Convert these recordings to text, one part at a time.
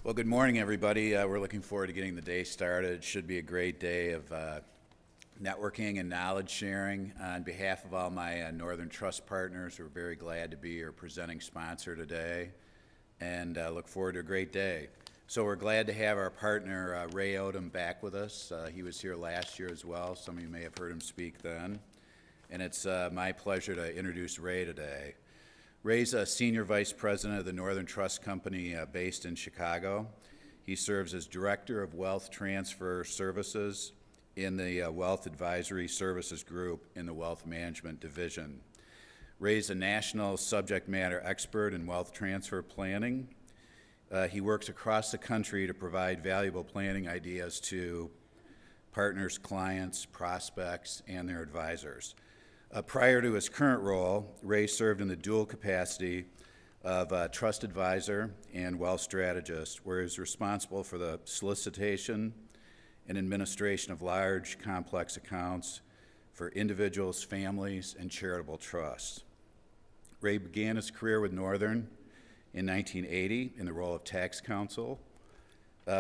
Well, good morning, everybody. We're looking forward to getting the day started. It should be a great day of networking and knowledge sharing. On behalf of all my Northern Trust partners, we're very glad to be your presenting sponsor today and look forward to a great day. So we're glad to have our partner, Ray Odom, back with us. He was here last year as well. Some of you may have heard him speak then. And it's my pleasure to introduce Ray today. Ray's a Senior Vice President of the Northern Trust Company based in Chicago. He serves as Director of Wealth Transfer Services in the Wealth Advisory Services Group in the Wealth Management Division. Ray's a national subject matter expert in wealth transfer planning. He works across the country to provide valuable planning ideas to partners, clients, prospects, and their advisors. Prior to his current role, Ray served in the dual capacity of trust advisor and wealth strategist, where he was responsible for the solicitation and administration of large, complex accounts for individuals, families, and charitable trusts. Ray began his career with Northern in 1980 in the role of tax counsel,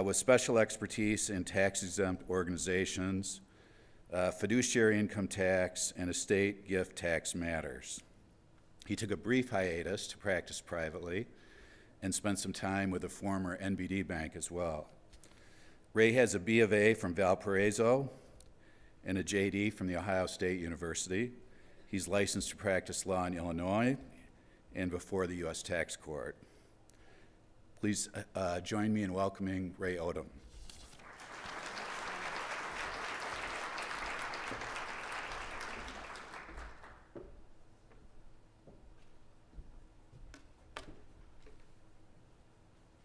with special expertise in tax-exempt organizations, fiduciary income tax, and estate gift tax matters. He took a brief hiatus to practice privately and spent some time with a former NBD bank as well. Ray has a B of A from Valparaiso and a JD from the Ohio State University. He's licensed to practice law in Illinois and before the U.S. Tax Court. Please join me in welcoming Ray Odom.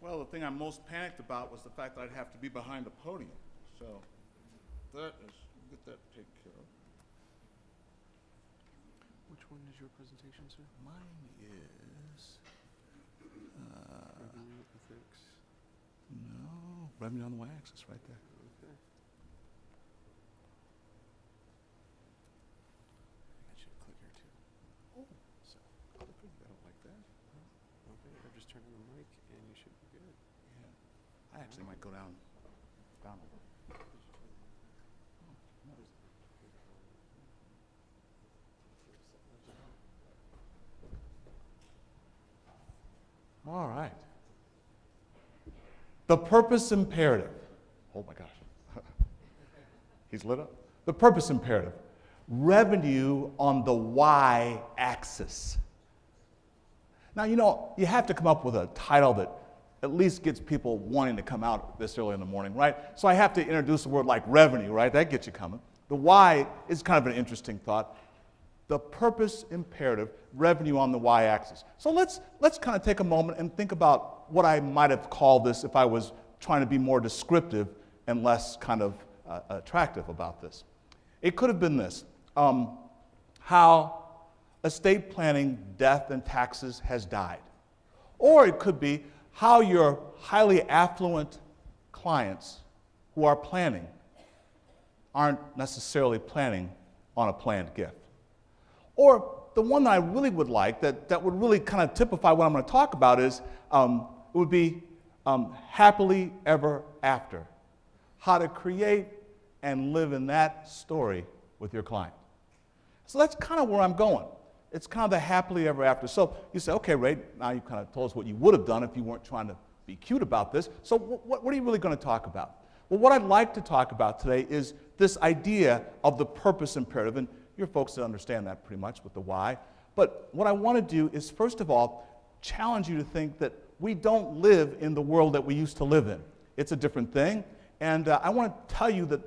Well, the thing I'm most panicked about was the fact that I'd have to be behind the podium. So that is, get that taken care of. Which one is your presentation, sir? Mine is, Revenue ethics. no, revenue on the y-axis right there. Okay. I should click here too. Oh, so, I don't like that. Okay, I've just turned on the mic and you should be good. Yeah. I actually might go down a little. All right. The purpose imperative. Oh my gosh. He's lit up. The purpose imperative. Revenue on the y-axis. Now, you have to come up with a title that at least gets people wanting to come out this early in the morning, right? So I have to introduce a word like revenue, right? That gets you coming. The Y is kind of an interesting thought. The purpose imperative, revenue on the y-axis. So let's kind of take a moment and think about what I might have called this if I was trying to be more descriptive and less kind of attractive about this. It could have been this, how estate planning, death, and taxes has died. Or it could be how your highly affluent clients who are planning aren't necessarily planning on a planned gift. Or the one that I really would like, that would really kind of typify what I'm going to talk about is, it would be happily ever after. How to create and live in that story with your client. So that's kind of where I'm going. It's kind of the happily ever after. So you say, okay, Ray, now you kind of told us what you would have done if you weren't trying to be cute about this. So what are you really going to talk about? Well, what I'd like to talk about today is this idea of the purpose imperative. And your folks that understand that pretty much with the why. But what I want to do is, first of all, challenge you to think that we don't live in the world that we used to live in. It's a different thing. And I want to tell you that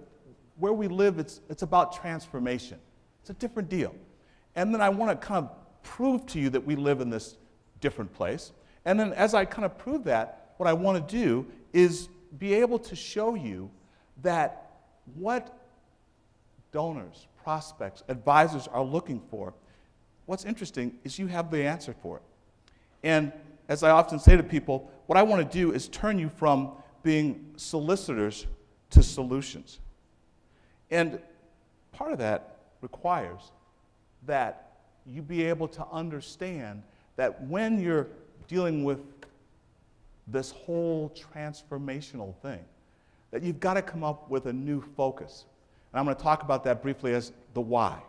where we live, it's about transformation. It's a different deal. And then I want to kind of prove to you that we live in this different place. And then as I kind of prove that, what I want to do is be able to show you that what donors, prospects, advisors are looking for, what's interesting is you have the answer for it. And as I often say to people, what I want to do is turn you from being solicitors to solutions. And part of that requires that you be able to understand that when you're dealing with this whole transformational thing, that you've got to come up with a new focus. And I'm going to talk about that briefly as the why.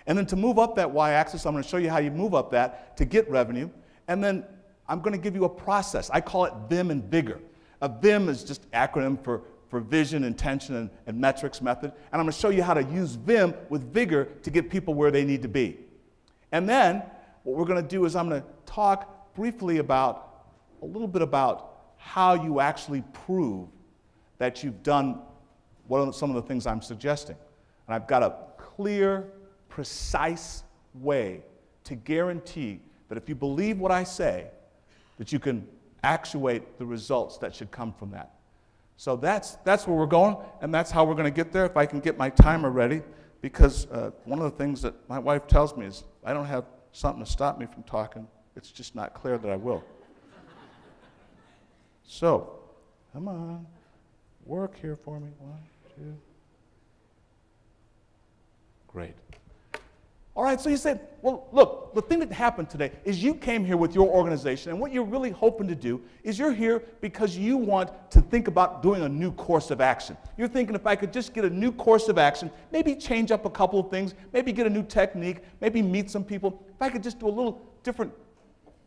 And then to move up that y-axis, I'm going to show you how you move up that to get revenue. And then I'm going to give you a process. I call it VIM and Vigor. A VIM is just acronym for vision, intention, and metrics method. And I'm going to show you how to use VIM with vigor to get people where they need to be. And then what we're going to do is I'm going to talk briefly about a little bit about how you actually prove that you've done some of the things I'm suggesting. And I've got a clear, precise way to guarantee that if you believe what I say, that you can actuate the results that should come from that. So that's where we're going, and that's how we're going to get there. If I can get my timer ready, because one of the things that my wife tells me is I don't have something to stop me from talking. It's just not clear that I will. So, come on, work here for me. 1, 2. Great. All right, so you say, well, look, the thing that happened today is you came here with your organization, and what you're really hoping to do is you're here because you want to think about doing a new course of action. You're thinking, if I could just get a new course of action, maybe change up a couple of things, maybe get a new technique, maybe meet some people. If I could just do a little different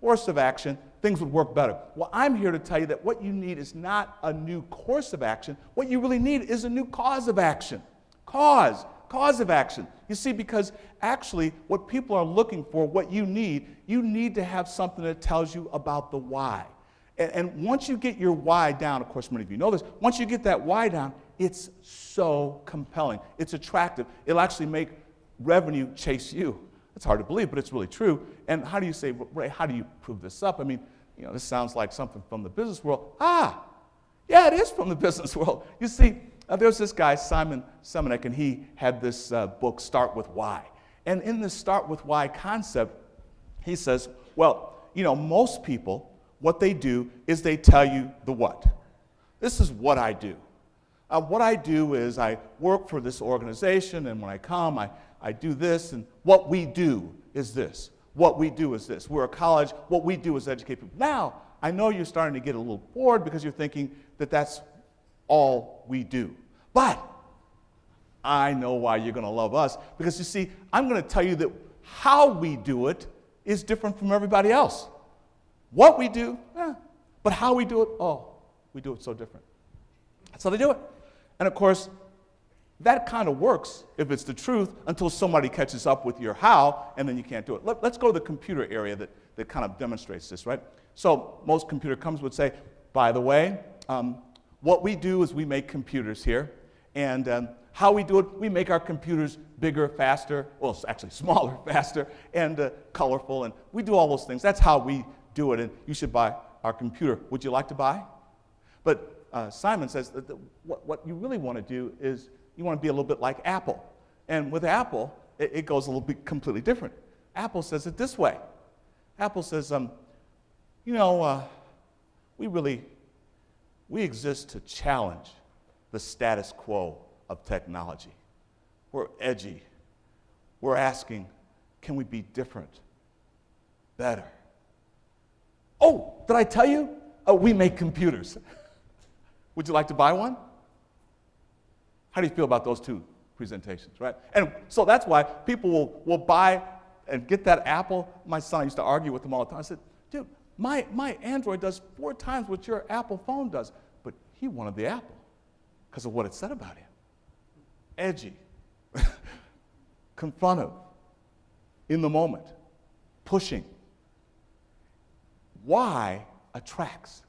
course of action, things would work better. Well, I'm here to tell you that what you need is not a new course of action. What you really need is a new cause of action. Cause of action. You see, because actually what people are looking for, what you need to have something that tells you about the why. And once you get your why down, of course many of you know this, once you get that why down, it's so compelling. It's attractive. It'll actually make revenue chase you. It's hard to believe, but it's really true. And how do you say, Ray, how do you prove this up? I mean, this sounds like something from the business world. Yeah, it is from the business world. You see, there's this guy, Simon Sinek, and he had this book, Start With Why. And in this Start With Why concept, he says, well, most people, what they do is they tell you the what. This is what I do. What I do is I work for this organization, and when I come, I do this, and what we do is this. What we do is this. We're a college. What we do is educate people. Now, I know you're starting to get a little bored because you're thinking that that's all we do. But I know why you're going to love us, because you see, I'm going to tell you that how we do it is different from everybody else. What we do, but how we do it, we do it so different. That's how they do it. And of course, that kind of works if it's the truth until somebody catches up with your how, and then you can't do it. Let's go to the computer area that kind of demonstrates this, right? So most computer companies would say, by the way, what we do is we make computers here, and how we do it, we make our computers bigger, faster, well, it's actually smaller, faster, and colorful, and we do all those things. That's how we do it, and you should buy our computer. Would you like to buy? But Simon says that what you really want to do is you want to be a little bit like Apple. And with Apple, it goes a little bit completely different. Apple says it this way. Apple says, we exist to challenge the status quo of technology. We're edgy. We're asking, can we be different, better? Oh, did I tell you? We make computers. Would you like to buy one? How do you feel about those two presentations, right? And so that's why people will buy and get that Apple. My son, I used to argue with him all the time. I said, dude, my Android does 4 times what your Apple phone does. But he wanted the Apple because of what it said about him. Edgy, confrontive, in the moment, pushing. Why attracts?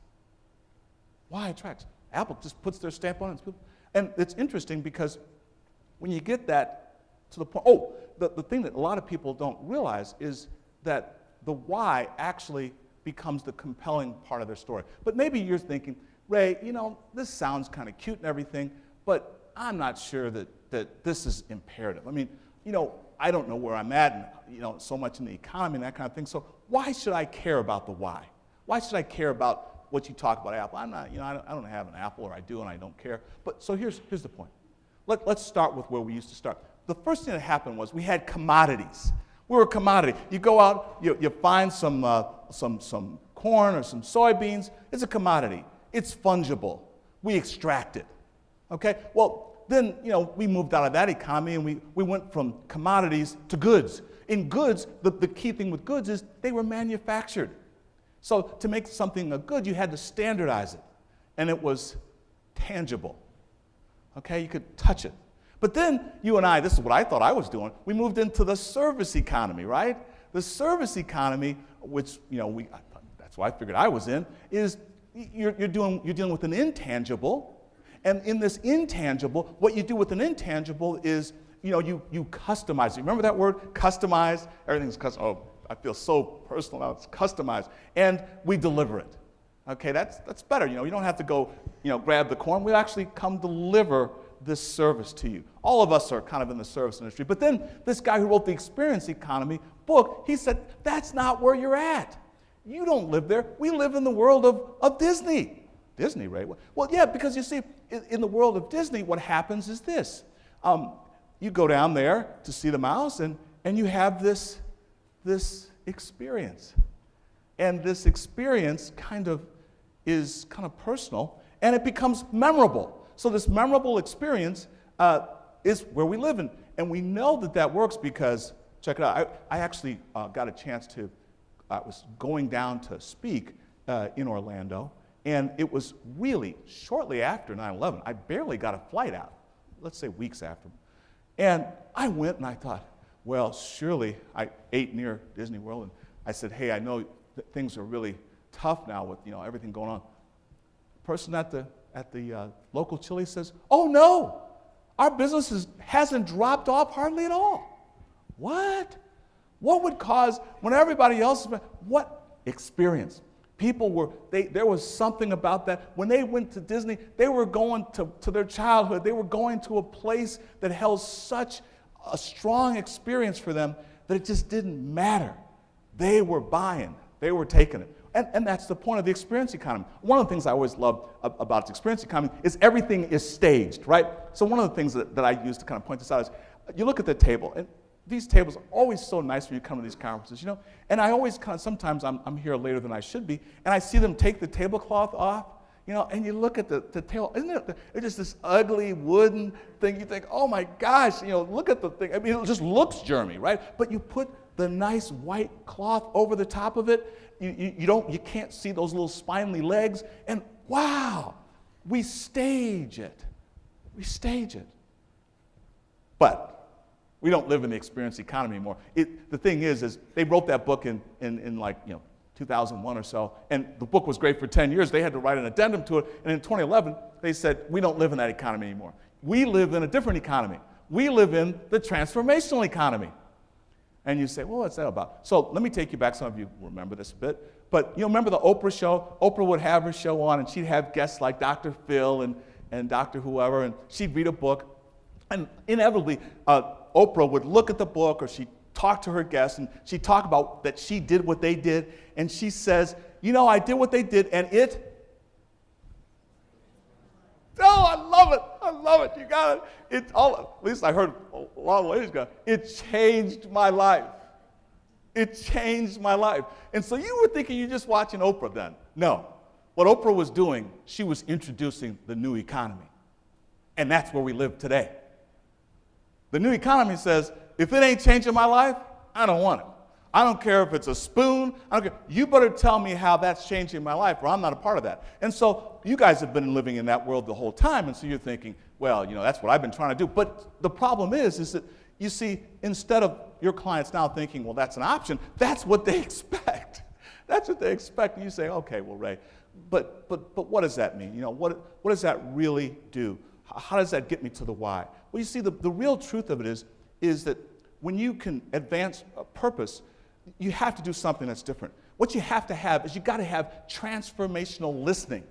Why attracts? Apple just puts their stamp on it. And it's interesting because when you get that to the point, the thing that a lot of people don't realize is that the why actually becomes the compelling part of their story. But maybe you're thinking, Ray, this sounds kind of cute and everything, but I'm not sure that this is imperative. I mean, I don't know where I'm at, and, so much in the economy and that kind of thing. So why should I care about the why? Why should I care about what you talk about Apple? I'm not, I don't have an Apple, or I do and I don't care. But so here's the point. Let's start with where we used to start. The first thing that happened was we had commodities. We were a commodity. You go out, you find some some corn or some soybeans. It's a commodity. It's fungible. We extract it. Okay? Well, then, we moved out of that economy and we went from commodities to goods. In goods, the key thing with goods is they were manufactured. So to make something a good, you had to standardize it. And it was tangible. Okay? You could touch it. But then you and I, this is what I thought I was doing, we moved into the service economy, right? The service economy, which, that's why I figured I was in, is you're dealing with an intangible. And in this intangible, what you do with an intangible is, you customize it. Remember that word? Customize? Everything's custom. Oh, I feel so personal now. It's customized. And we deliver it. Okay, that's better. You don't have to go, grab the corn. We actually come deliver this service to you. All of us are kind of in the service industry. But then this guy who wrote the Experience Economy book, he said, that's not where you're at. You don't live there. We live in the world of Disney. Disney, right? Well, yeah, because you see, in the world of Disney, what happens is this. You go down there to see the mouse, and you have this experience. And this experience is kind of personal, and it becomes memorable. So this memorable experience is where we live in. And we know that works because, check it out, I actually got a chance to, I was going down to speak in Orlando, and it was really shortly after 9/11. I barely got a flight out, let's say weeks after. And I went and I thought, well, surely, I ate near Disney World, and I said, hey, I know that things are really tough now with everything going on. The person at the local Chili says, oh no, our business hasn't dropped off hardly at all. What? What would cause, when everybody else, what experience? People were, there was something about that. When they went to Disney, they were going to their childhood. They were going to a place that held such a strong experience for them that it just didn't matter. They were buying. They were taking it. And that's the point of the experience economy. One of the things I always love about the experience economy is everything is staged, right? So one of the things that I use to kind of point this out is you look at the table, and these tables are always so nice when you come to these conferences, And I always sometimes I'm here later than I should be, and I see them take the tablecloth off, and you look at the table, isn't it? It's just this ugly wooden thing. You think, oh my gosh, look at the thing. I mean, it just looks germy, right? But you put the nice white cloth over the top of it. You can't see those little spindly legs, and wow, we stage it. We stage it. But we don't live in the experience economy anymore. The thing is they wrote that book in 2001 or so, and the book was great for 10 years. They had to write an addendum to it, and in 2011, they said, we don't live in that economy anymore. We live in a different economy. We live in the transformational economy. And you say, well, what's that about? So let me take you back. Some of you remember this a bit. But remember the Oprah show? Oprah would have her show on, and she'd have guests like Dr. Phil and Dr. whoever, and she'd read a book. And inevitably, Oprah would look at the book, or she'd talk to her guests, and she'd talk about that she did what they did. And she says, I did what they did, and it... Oh, I love it. I love it. You got it. It's all, at least I heard a lot of ladies go, it changed my life. It changed my life. And so you were thinking you're just watching Oprah then. No. What Oprah was doing, she was introducing the new economy. And that's where we live today. The new economy says, if it ain't changing my life, I don't want it. I don't care if it's a spoon. I don't care. You better tell me how that's changing my life, or I'm not a part of that. And so you guys have been living in that world the whole time, and so you're thinking, well, that's what I've been trying to do. But the problem is that, you see, instead of your clients now thinking, well, that's an option, that's what they expect. That's what they expect. And you say, okay, well, Ray, but what does that mean? What does that really do? How does that get me to the why? Well, you see, the real truth of it is that when you can advance a purpose, you have to do something that's different. What you have to have is you got to have transformational listening.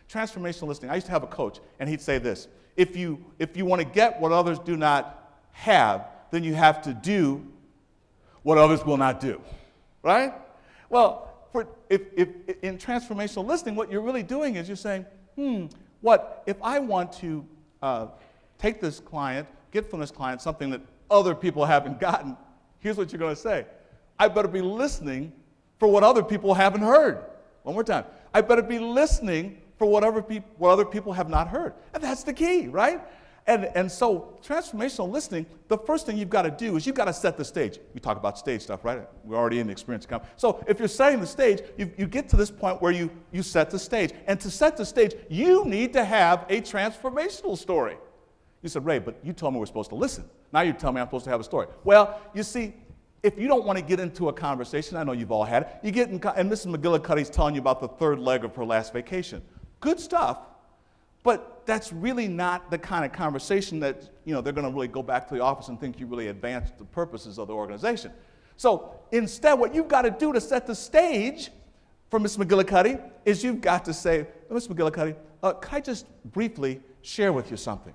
Transformational listening. I used to have a coach, and he'd say this: if you want to get what others do not have, then you have to do what others will not do, right? Well, if in transformational listening, what you're really doing is you're saying, what if I want to take this client, get from this client something that other people haven't gotten? Here's what you're going to say: I better be listening for what other people haven't heard. One more time. I better be listening for what other people have not heard. And that's the key, right? And so transformational listening, the first thing you've got to do is you've got to set the stage. We talk about stage stuff, right? We're already in the experience account. So if you're setting the stage, you get to this point where you set the stage. And to set the stage, you need to have a transformational story. You said, Ray, but you told me we're supposed to listen. Now you're telling me I'm supposed to have a story. Well, you see, if you don't want to get into a conversation, I know you've all had it, you get in, and Mrs. McGillicuddy's telling you about the third leg of her last vacation. Good stuff, but that's really not the kind of conversation that they're going to really go back to the office and think you really advanced the purposes of the organization. So instead, what you've got to do to set the stage for Mrs. McGillicuddy is you've got to say, Mrs. McGillicuddy, can I just briefly share with you something?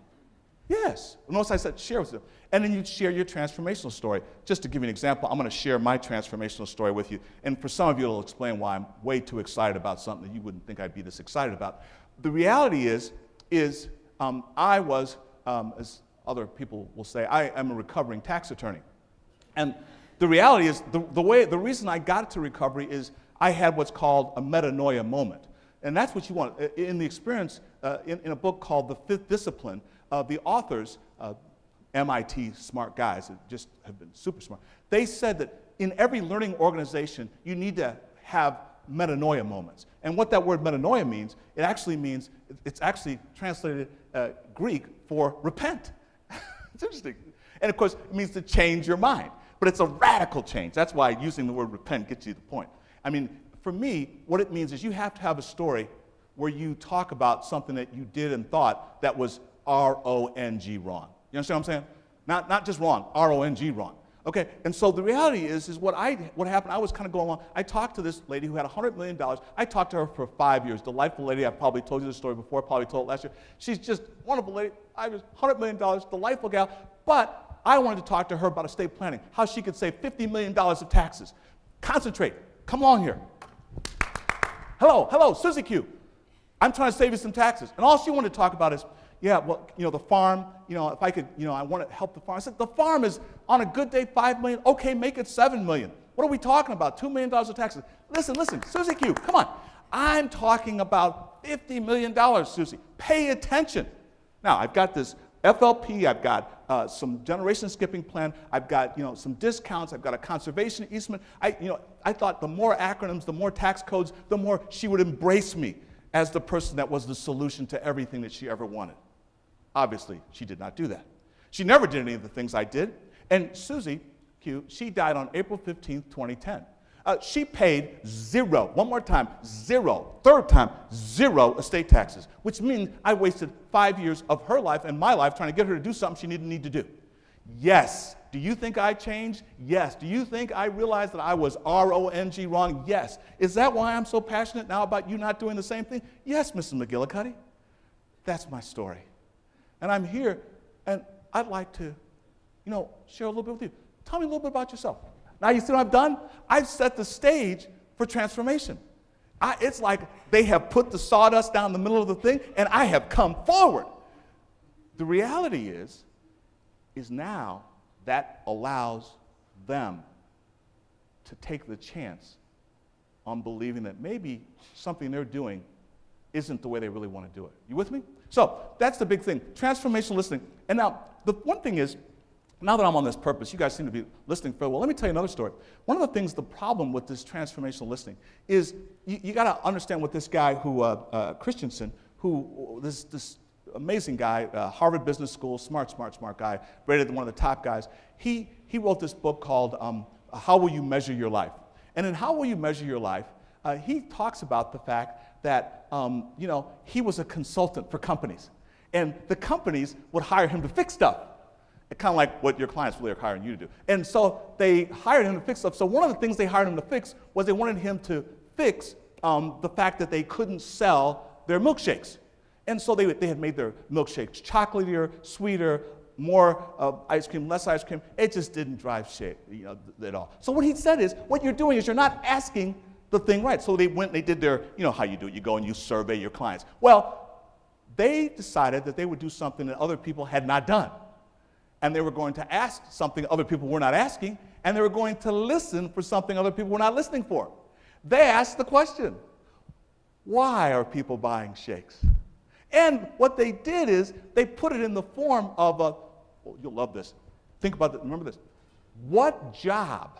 Yes. Notice I said share with you. And then you share your transformational story. Just to give you an example, I'm going to share my transformational story with you. And for some of you, it'll explain why I'm way too excited about something that you wouldn't think I'd be this excited about. The reality is I was, as other people will say, I am a recovering tax attorney. And the reality is, the reason I got to recovery is I had what's called a metanoia moment. And that's what you want. In the experience, in a book called The Fifth Discipline, the authors, MIT smart guys that just have been super smart, they said that in every learning organization, you need to have metanoia moments. And what that word metanoia means, it's actually translated Greek for repent. It's interesting. And of course, it means to change your mind. But it's a radical change. That's why using the word repent gets you the point. I mean, for me, what it means is you have to have a story where you talk about something that you did and thought that was R-O-N-G wrong. You understand what I'm saying? Not just wrong, R-O-N-G wrong. Okay, and so the reality is what happened, I was kind of going along. I talked to this lady who had $100 million. I talked to her for 5 years. Delightful lady. I've probably told you this story before, probably told it last year. She's just a wonderful lady. I was $100 million, delightful gal. But I wanted to talk to her about estate planning, how she could save $50 million of taxes. Concentrate. Come along here. Hello, Susie Q. I'm trying to save you some taxes. And all she wanted to talk about is, yeah, well, the farm, if I could, I want to help the farm. I said, the farm is, on a good day, $5 million. Okay, make it $7 million. What are we talking about? $2 million of taxes. Listen, Susie Q, come on. I'm talking about $50 million, Susie. Pay attention. Now, I've got this FLP, I've got some generation skipping plan, I've got, some discounts, I've got a conservation easement. I thought the more acronyms, the more tax codes, the more she would embrace me as the person that was the solution to everything that she ever wanted. Obviously, she did not do that. She never did any of the things I did. And Susie Q, she died on April 15th, 2010. She paid zero, one more time, zero, third time, zero estate taxes, which means I wasted 5 years of her life and my life trying to get her to do something she didn't need to do. Yes. Do you think I changed? Yes. Do you think I realized that I was R-O-N-G wrong? Yes. Is that why I'm so passionate now about you not doing the same thing? Yes, Mrs. McGillicuddy. That's my story. And I'm here, and I'd like to, share a little bit with you. Tell me a little bit about yourself. Now, you see what I've done? I've set the stage for transformation. It's like they have put the sawdust down the middle of the thing, and I have come forward. The reality is now that allows them to take the chance on believing that maybe something they're doing isn't the way they really want to do it. You with me? So that's the big thing, transformational listening. And now, the one thing is, now that I'm on this purpose, you guys seem to be listening fairly well. Let me tell you another story. One of the things, the problem with this transformational listening is you got to understand what this guy Christensen, this amazing guy, Harvard Business School, smart guy, rated one of the top guys. He wrote this book called How Will You Measure Your Life? And in How Will You Measure Your Life, he talks about the fact that, he was a consultant for companies. And the companies would hire him to fix stuff. Kind of like what your clients really are hiring you to do. And so they hired him to fix stuff. So one of the things they hired him to fix was they wanted him to fix the fact that they couldn't sell their milkshakes. And so they had made their milkshakes chocolatier, sweeter, more ice cream, less ice cream. It just didn't drive shit, at all. So what he said is, what you're doing is you're not asking the thing right. So they went and they did their, how you do it. You go and you survey your clients. Well, they decided that they would do something that other people had not done. And they were going to ask something other people were not asking, and they were going to listen for something other people were not listening for. They asked the question, why are people buying shakes? And what they did is they put it in the form of a, oh, you'll love this. Think about it, remember this. What job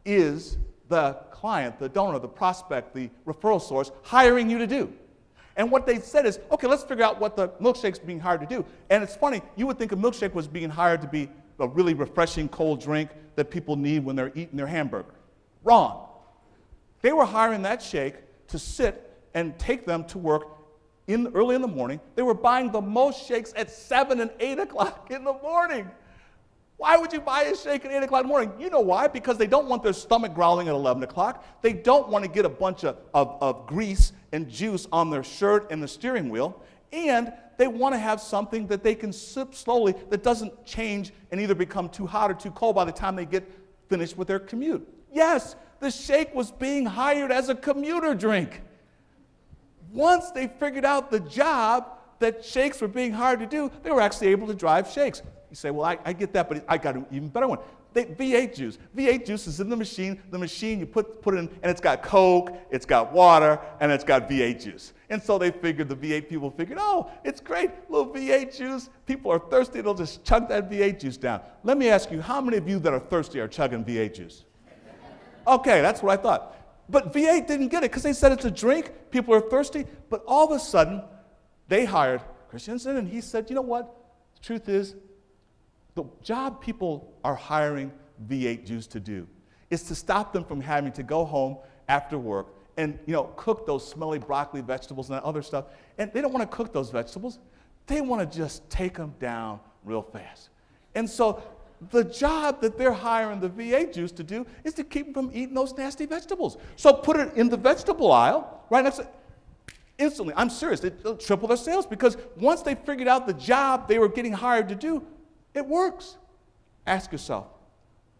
is the client, the donor, the prospect, the referral source hiring you to do? And what they said is, okay, let's figure out what the milkshake's being hired to do. And it's funny, you would think a milkshake was being hired to be a really refreshing cold drink that people need when they're eating their hamburger. Wrong. They were hiring that shake to sit and take them to work early in the morning. They were buying the most shakes at 7 and 8 o'clock in the morning. Why would you buy a shake at 8 o'clock in the morning? You know why? Because they don't want their stomach growling at 11 o'clock. They don't want to get a bunch of grease and juice on their shirt and the steering wheel. And they want to have something that they can sip slowly that doesn't change and either become too hot or too cold by the time they get finished with their commute. Yes, the shake was being hired as a commuter drink. Once they figured out the job that shakes were being hired to do, they were actually able to drive shakes. You say, well, I get that, but I got an even better one. V8 juice. V8 juice is in the machine. The machine, you put it in, and it's got Coke, it's got water, and it's got V8 juice. And so they figured, the V8 people figured, oh, it's great, little V8 juice. People are thirsty, they'll just chug that V8 juice down. Let me ask you, how many of you that are thirsty are chugging V8 juice? Okay, that's what I thought. But V8 didn't get it because they said it's a drink, people are thirsty, but all of a sudden, they hired Christensen, and he said, you know what? The truth is, the job people are hiring V8 juice to do is to stop them from having to go home after work and cook those smelly broccoli vegetables and that other stuff. And they don't want to cook those vegetables. They want to just take them down real fast. And so the job that they're hiring the V8 juice to do is to keep them from eating those nasty vegetables. So put it in the vegetable aisle, right next to instantly. I'm serious. It'll triple their sales because once they figured out the job they were getting hired to do, it works. Ask yourself,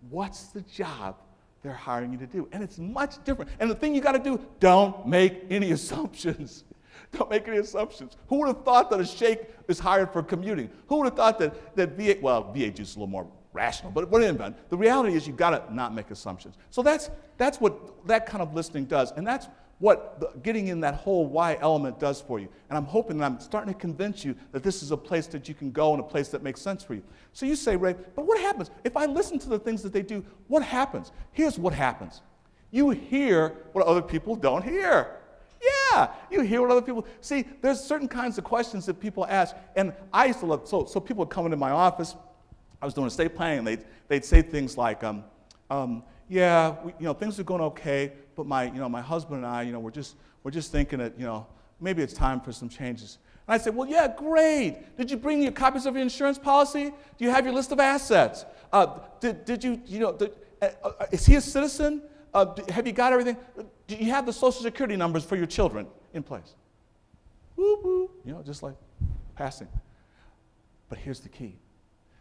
what's the job they're hiring you to do? And it's much different. And the thing you got to do, don't make any assumptions. Don't make any assumptions. Who would have thought that a shake is hired for commuting? Who would have thought that V8, well, V8 juice is a little more rational, but what in the reality is you got to not make assumptions. So that's what that kind of listening does, and that's what getting in that whole why element does for you. And I'm hoping that I'm starting to convince you that this is a place that you can go and a place that makes sense for you. So you say, Ray, but what happens? If I listen to the things that they do, what happens? Here's what happens. You hear what other people don't hear. Yeah, you hear what other people, see, there's certain kinds of questions that people ask, and I used to love, so people would come into my office, I was doing estate planning, and they'd say things like, yeah, things are going okay, but my husband and I, we're just thinking that, maybe it's time for some changes. And I said, well, yeah, great. Did you bring your copies of your insurance policy? Do you have your list of assets? Did you, is he a citizen? Have you got everything? Do you have the Social Security numbers for your children in place? Whoop, whoop, just like passing. But here's the key.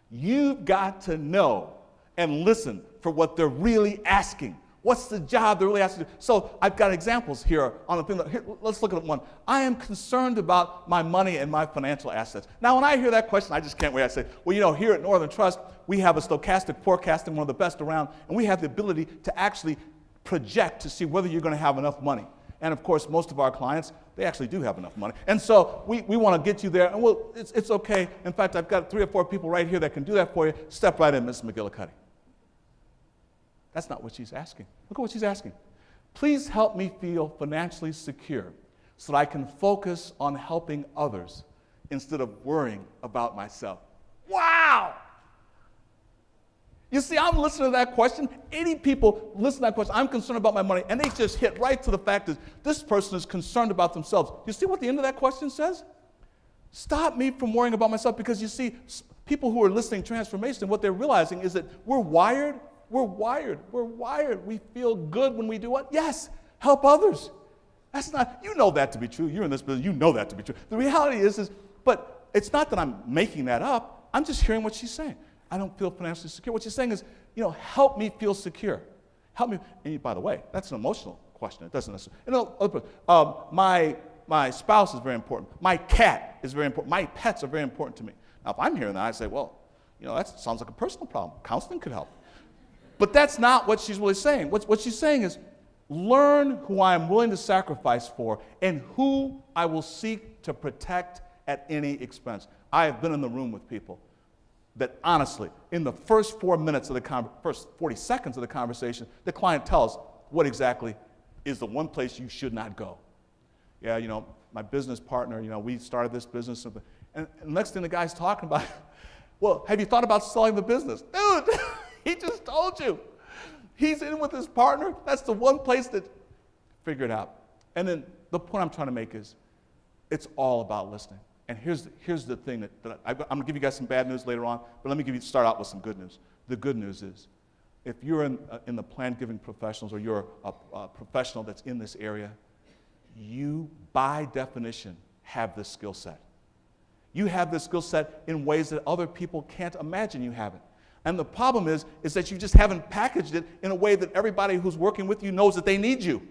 You've got to know and listen for what they're really asking. What's the job they're really asking to do? So I've got examples here on the thing. Here, let's look at one. I am concerned about my money and my financial assets. Now, when I hear that question, I just can't wait. I say, well, here at Northern Trust, we have a stochastic forecasting, one of the best around, and we have the ability to actually project to see whether you're going to have enough money. And of course, most of our clients, they actually do have enough money. And so we want to get you there, and it's okay. In fact, I've got 3 or 4 people right here that can do that for you. Step right in, Mrs. McGillicuddy. That's not what she's asking. Look at what she's asking. Please help me feel financially secure so that I can focus on helping others instead of worrying about myself. Wow! You see, I'm listening to that question. 80 people listen to that question. I'm concerned about my money. And they just hit right to the fact that this person is concerned about themselves. You see what the end of that question says? Stop me from worrying about myself, because you see, people who are listening to transformation, what they're realizing is that we're wired. We feel good when we do what? Yes, help others. That's not, you know that to be true. You're in this business, you know that to be true. The reality is, but it's not that I'm making that up. I'm just hearing what she's saying. I don't feel financially secure. What she's saying is, help me feel secure. Help me. And by the way, that's an emotional question. It doesn't necessarily. My spouse is very important. My cat is very important. My pets are very important to me. Now, if I'm hearing that, I say, well, that sounds like a personal problem. Counseling could help. But that's not what she's really saying. What she's saying is, learn who I am willing to sacrifice for and who I will seek to protect at any expense. I have been in the room with people that honestly, in the first 4 minutes of the first 40 seconds of the conversation, the client tells what exactly is the one place you should not go. Yeah, you know, my business partner, you know, we started this business. And next thing the guy's talking about, well, have you thought about selling the business? Dude, he just told you. He's in with his partner. That's the one place that, figure it out. And then the point I'm trying to make is, it's all about listening. And here's the thing that I'm going to give you guys some bad news later on, but let me start out with some good news. The good news is, if you're in the plan-giving professionals or you're a professional that's in this area, you, by definition, have this skill set. You have this skill set in ways that other people can't imagine you have it. And the problem is that you just haven't packaged it in a way that everybody who's working with you knows that they need you.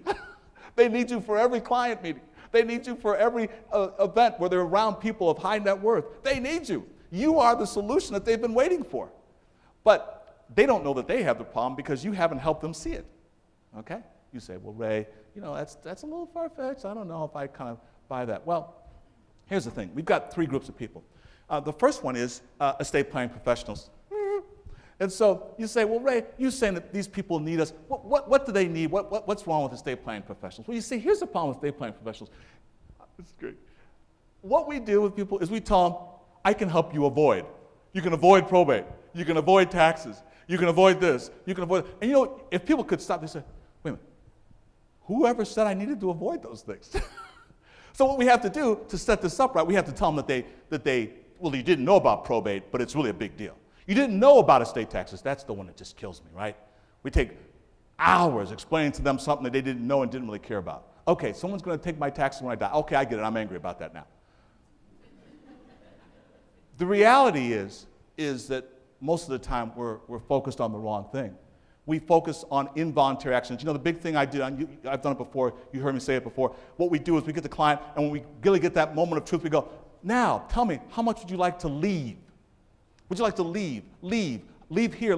They need you for every client meeting. They need you for every event where they're around people of high net worth. They need you. You are the solution that they've been waiting for. But they don't know that they have the problem because you haven't helped them see it. Okay? You say, well, Ray, you know, that's a little far-fetched. I don't know if I kind of buy that. Well, here's the thing. We've got three groups of people. The first one is estate planning professionals. And so you say, well, Ray, you're saying that these people need us. What do they need? What's wrong with estate planning professionals? Well, you see, here's the problem with estate planning professionals. This is great. What we do with people is we tell them, I can help you avoid. You can avoid probate. You can avoid taxes. You can avoid this. You can avoid. And you know, if people could stop, they say, wait a minute. Whoever said I needed to avoid those things? So what we have to do to set this up right, we have to tell them well, you didn't know about probate, but it's really a big deal. You didn't know about estate taxes. That's the one that just kills me, right? We take hours explaining to them something that they didn't know and didn't really care about. Okay, someone's going to take my taxes when I die. Okay, I get it. I'm angry about that now. The reality is that most of the time we're focused on the wrong thing. We focus on involuntary actions. You know, the big thing I did, I've done it before, you heard me say it before, what we do is we get the client, and when we really get that moment of truth, we go, now, tell me, how much would you like to leave? Would you like to leave? Leave here,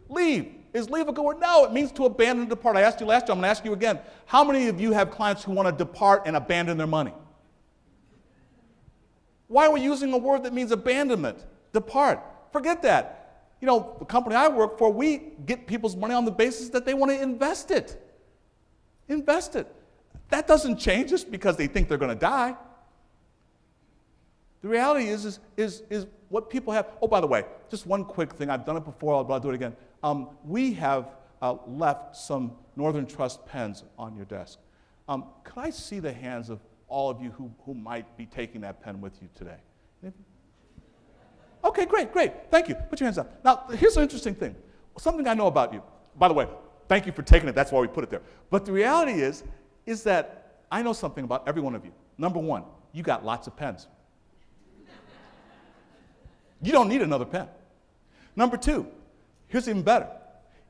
leave. Is leave a good word? No, it means to abandon and depart. I asked you last time, I'm going to ask you again. How many of you have clients who want to depart and abandon their money? Why are we using a word that means abandonment? Depart. Forget that. You know, the company I work for, we get people's money on the basis that they want to invest it. Invest it. That doesn't change just because they think they're going to die. The reality is what people have. Oh, by the way, just one quick thing. I've done it before, but I'll do it again. We have left some Northern Trust pens on your desk. Could I see the hands of all of you who might be taking that pen with you today? Okay, great. Thank you. Put your hands up. Now, here's an interesting thing. Something I know about you. By the way, thank you for taking it. That's why we put it there. But the reality is that I know something about every one of you. Number one, you got lots of pens. You don't need another pen. Number two, here's even better.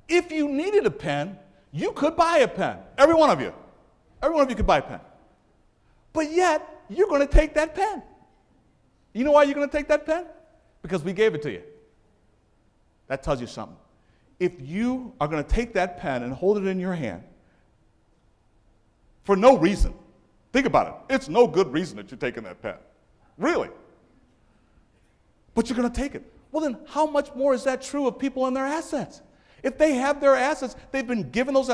If you needed a pen, you could buy a pen. Every one of you. Every one of you could buy a pen. But yet, you're going to take that pen. You know why you're going to take that pen? Because we gave it to you. That tells you something. If you are going to take that pen and hold it in your hand for no reason, think about it. It's no good reason that you're taking that pen. Really. But you're going to take it. Well, then how much more is that true of people and their assets? If they have their assets, they've been given those,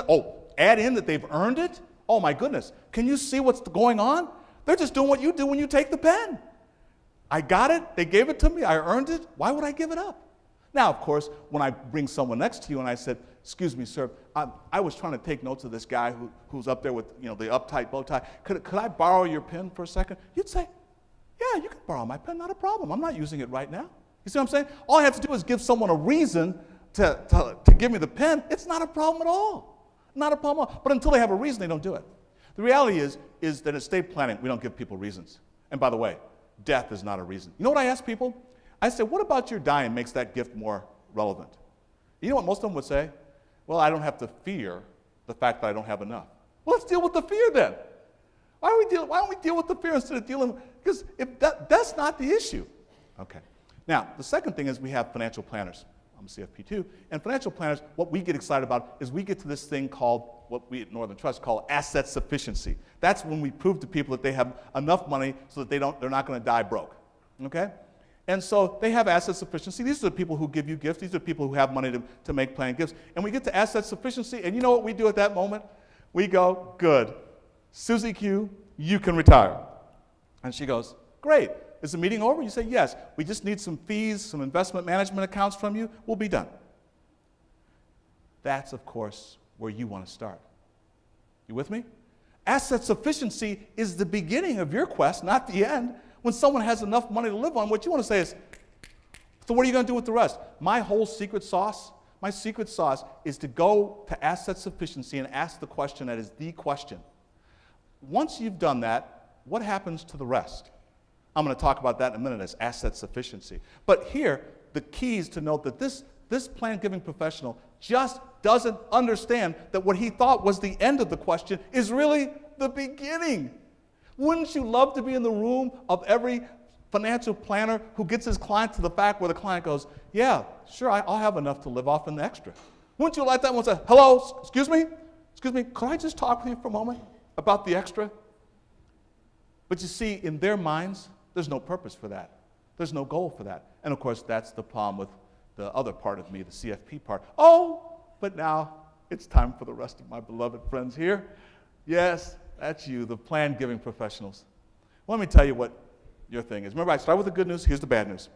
add in that they've earned it? Oh my goodness. Can you see what's going on? They're just doing what you do when you take the pen. I got it, they gave it to me, I earned it, why would I give it up? Now, of course, when I bring someone next to you and I said, excuse me, sir, I was trying to take notes of this guy who's up there with the uptight bow tie. Could I borrow your pen for a second? You'd say, yeah, you can borrow my pen, not a problem. I'm not using it right now. You see what I'm saying? All I have to do is give someone a reason to give me the pen. It's not a problem at all. Not a problem at all. But until they have a reason, they don't do it. The reality is that in estate planning, we don't give people reasons. And by the way, death is not a reason. You know what I ask people? I say, what about your dying makes that gift more relevant? You know what most of them would say? Well, I don't have to fear the fact that I don't have enough. Well, let's deal with the fear then. Why don't we deal with the fear instead of dealing, because if that's not the issue. Okay. Now, the second thing is we have financial planners. I'm a CFP too. And financial planners, what we get excited about is we get to this thing called, what we at Northern Trust call asset sufficiency. That's when we prove to people that they have enough money so that they're not going to die broke, okay? And so they have asset sufficiency. These are the people who give you gifts. These are people who have money to make planned gifts. And we get to asset sufficiency, and you know what we do at that moment? We go, good. Susie Q, you can retire. And she goes, great. Is the meeting over? You say, yes. We just need some fees, some investment management accounts from you. We'll be done. That's, of course, where you want to start. You with me? Asset sufficiency is the beginning of your quest, not the end. When someone has enough money to live on, what you want to say is, so what are you going to do with the rest? My secret sauce is to go to asset sufficiency and ask the question that is the question. Once you've done that, what happens to the rest? I'm going to talk about that in a minute as asset sufficiency. But here, the key is to note that this plan giving professional just doesn't understand that what he thought was the end of the question is really the beginning. Wouldn't you love to be in the room of every financial planner who gets his client to the fact where the client goes, yeah, sure, I'll have enough to live off in the extra. Wouldn't you like that one say, hello, excuse me, could I just talk with you for a moment about the extra? But you see, in their minds, there's no purpose for that. There's no goal for that. And of course, that's the problem with the other part of me, the CFP part. Oh, but now it's time for the rest of my beloved friends here. Yes, that's you, the plan giving professionals. Let me tell you what your thing is. Remember, I started with the good news, here's the bad news.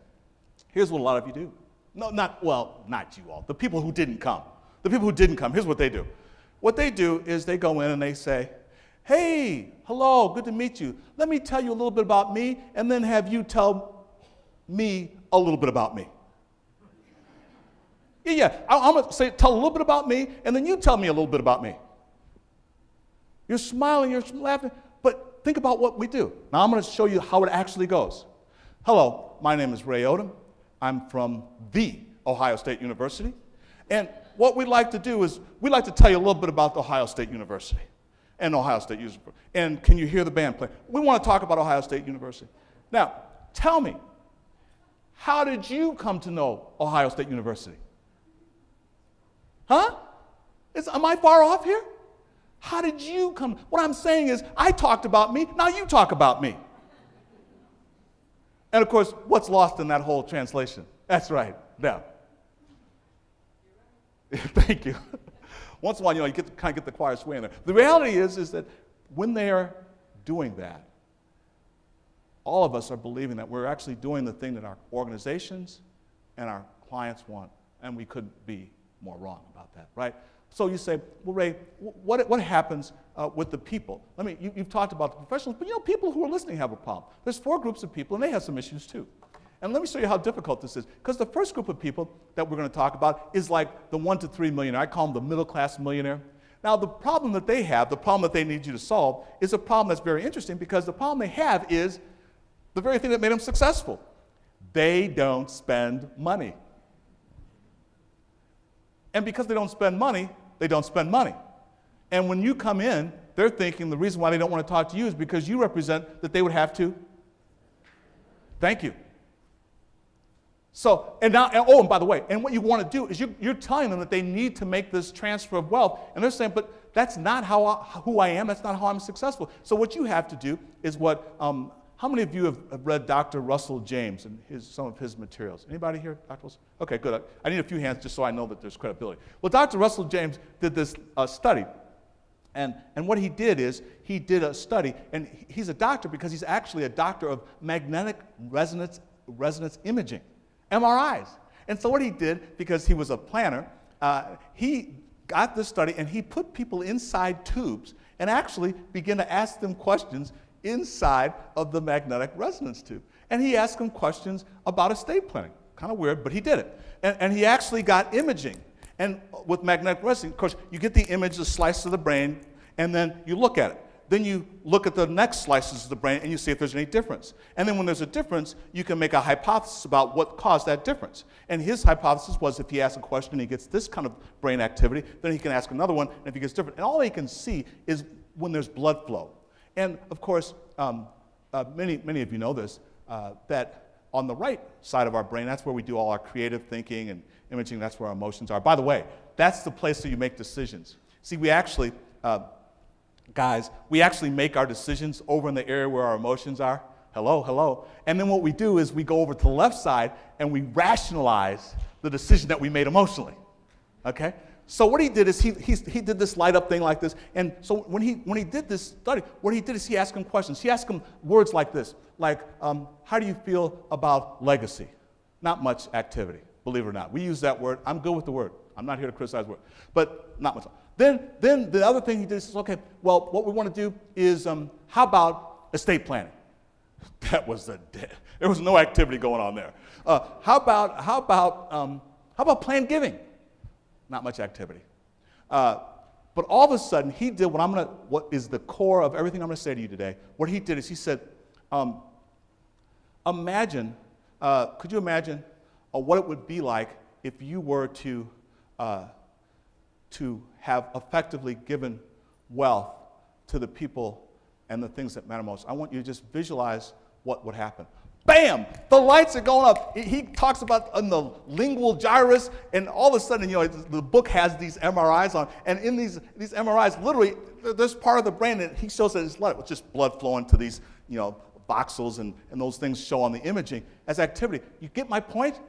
Here's what a lot of you do. No, not you all, the people who didn't come. The people who didn't come, here's what they do. What they do is they go in and they say, hey, hello, good to meet you. Let me tell you a little bit about me, and then have you tell me a little bit about me. I'm going to tell a little bit about me, and then you tell me a little bit about me. You're smiling, you're laughing, but think about what we do. Now I'm going to show you how it actually goes. Hello, my name is Ray Odom. I'm from the Ohio State University. And what we like to do is we like to tell you a little bit about Ohio State University and Ohio State University. And can you hear the band play? We want to talk about Ohio State University. Now, tell me, how did you come to know Ohio State University? Huh? Am I far off here? How did you come? What I'm saying is, I talked about me, now you talk about me. And of course, what's lost in that whole translation? That's right, them. Thank you. Once in a while, you kind of get the choir swaying there. The reality is that when they are doing that, all of us are believing that we're actually doing the thing that our organizations and our clients want, and we couldn't be more wrong about that, right? So you say, well, Ray, what happens with the people? You've talked about the professionals, but people who are listening have a problem. There's 4 groups of people, and they have some issues too. And let me show you how difficult this is. Because the first group of people that we're going to talk about is like the 1 to 3 millionaire. I call them the middle-class millionaire. Now, the problem that they have, the problem that they need you to solve, is a problem that's very interesting, because the problem they have is the very thing that made them successful. They don't spend money. And because they don't spend money, they don't spend money. And when you come in, they're thinking the reason why they don't want to talk to you is because you represent that they would have to. Thank you. So, and by the way, and what you want to do is you're telling them that they need to make this transfer of wealth, and they're saying, but that's not who I am, that's not how I'm successful. So what you have to do is what, how many of you have read Dr. Russell James and some of his materials? Anybody here, Dr. Russell? Okay, good. I need a few hands just so I know that there's credibility. Well, Dr. Russell James did this study. And what he did is he did a study, and he's a doctor because he's actually a doctor of magnetic resonance imaging, MRIs. And so what he did, because he was a planner, he got this study and he put people inside tubes and actually began to ask them questions inside of the magnetic resonance tube. And he asked them questions about estate planning. Kind of weird, but he did it. And he actually got imaging. And with magnetic resonance, of course, you get the image, the slice of the brain, and then you look at it. Then you look at the next slices of the brain and you see if there's any difference. And then when there's a difference, you can make a hypothesis about what caused that difference. And his hypothesis was if he asks a question and he gets this kind of brain activity, then he can ask another one, and if he gets different. And all he can see is when there's blood flow. And of course, many of you know this, that on the right side of our brain, that's where we do all our creative thinking and imaging. That's where our emotions are. By the way, that's the place that you make decisions. See, we actually, guys, we actually make our decisions over in the area where our emotions are. Hello, hello. And then what we do is we go over to the left side and we rationalize the decision that we made emotionally. Okay? So what he did is he did this light up thing like this. And so when he did this study, what he did is he asked him questions. He asked him words like this, like, how do you feel about legacy? Not much activity, believe it or not. We use that word. I'm good with the word. I'm not here to criticize the word, but not much. Then the other thing he did is, okay, well, what we want to do is, how about estate planning? That was there was no activity going on there. How about planned giving? Not much activity. But all of a sudden, he did what is the core of everything I'm going to say to you today. What he did is he said, could you imagine what it would be like if you were to have effectively given wealth to the people and the things that matter most? I want you to just visualize what would happen. Bam! The lights are going up. He talks about on the lingual gyrus, and all of a sudden, the book has these MRIs on, and in these MRIs, literally, there's part of the brain that he shows that it's just blood flowing to these, voxels, and those things show on the imaging as activity. You get my point?